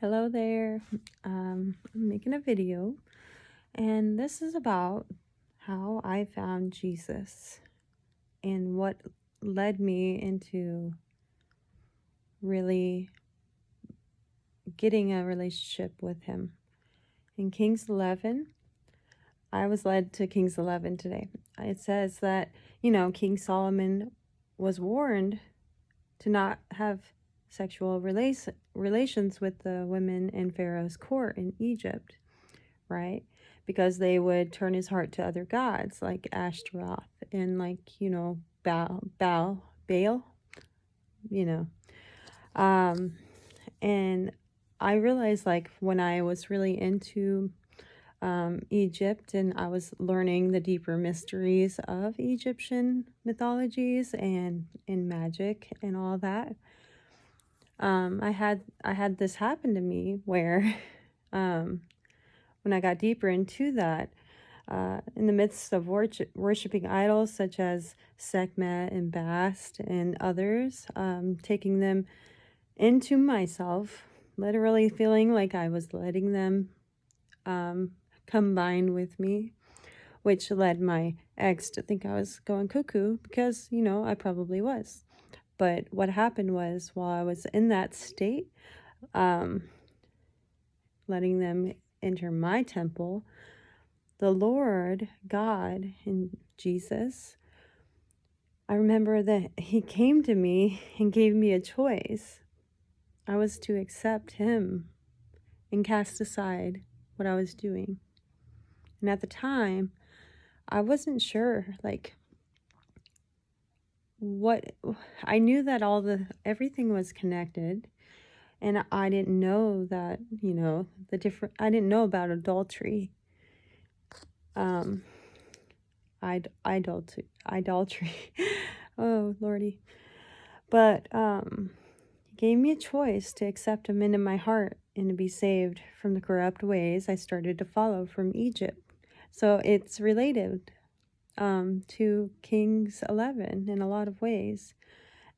Hello there. I'm making a video, and this is about how I found Jesus and what led me into really getting a relationship with Him. In Kings 11, I was led to Kings 11 today. It says that, King Solomon was warned to not have sexual relations with the women in Pharaoh's court in Egypt, right? Because they would turn his heart to other gods like Ashtaroth and Baal, and I realized when I was really into Egypt and I was learning the deeper mysteries of Egyptian mythologies and magic and all that, I had this happen to me where when I got deeper into that, in the midst of worshiping idols such as Sekhmet and Bast and others, taking them into myself, literally feeling like I was letting them combine with me, which led my ex to think I was going cuckoo because, I probably was. But what happened was, while I was in that state, letting them enter my temple, the Lord, God, and Jesus, I remember that He came to me and gave me a choice. I was to accept Him and cast aside what I was doing. And at the time, I wasn't sure, what I knew that everything was connected, and I didn't know that, I didn't know about adultery. Idolatry. Oh, Lordy. But He gave me a choice to accept Him into my heart and to be saved from the corrupt ways I started to follow from Egypt. So it's related to Kings 11 in a lot of ways.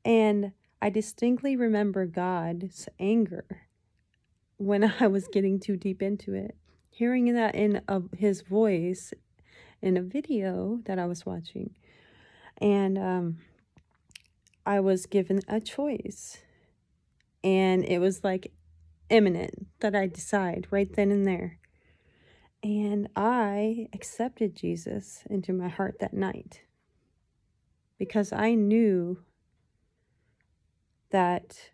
And I distinctly remember God's anger when I was getting too deep into it. Hearing that in His voice in a video that I was watching. And I was given a choice. And it was imminent that I decide right then and there. And I accepted Jesus into my heart that night because I knew that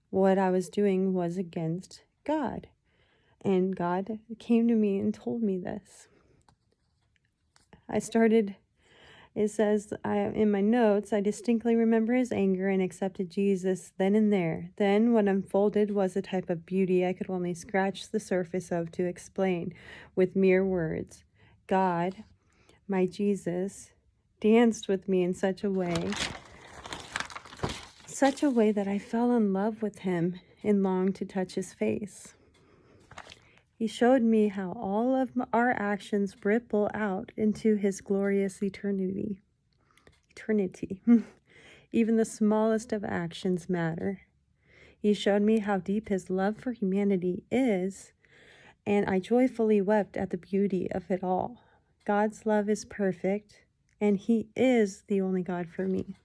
what I was doing was against God. And God came to me and told me this. It says in my notes, I distinctly remember His anger and accepted Jesus then and there. Then what unfolded was a type of beauty I could only scratch the surface of to explain with mere words. God, my Jesus, danced with me in such a way that I fell in love with Him and longed to touch His face. He showed me how all of our actions ripple out into His glorious eternity. Even the smallest of actions matter. He showed me how deep His love for humanity is, and I joyfully wept at the beauty of it all. God's love is perfect, and He is the only God for me.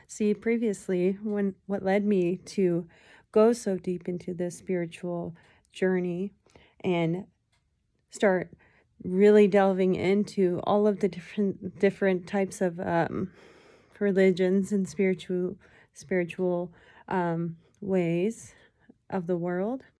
See, previously, what led me to go so deep into this spiritual journey and start really delving into all of the different types of religions and spiritual ways of the world,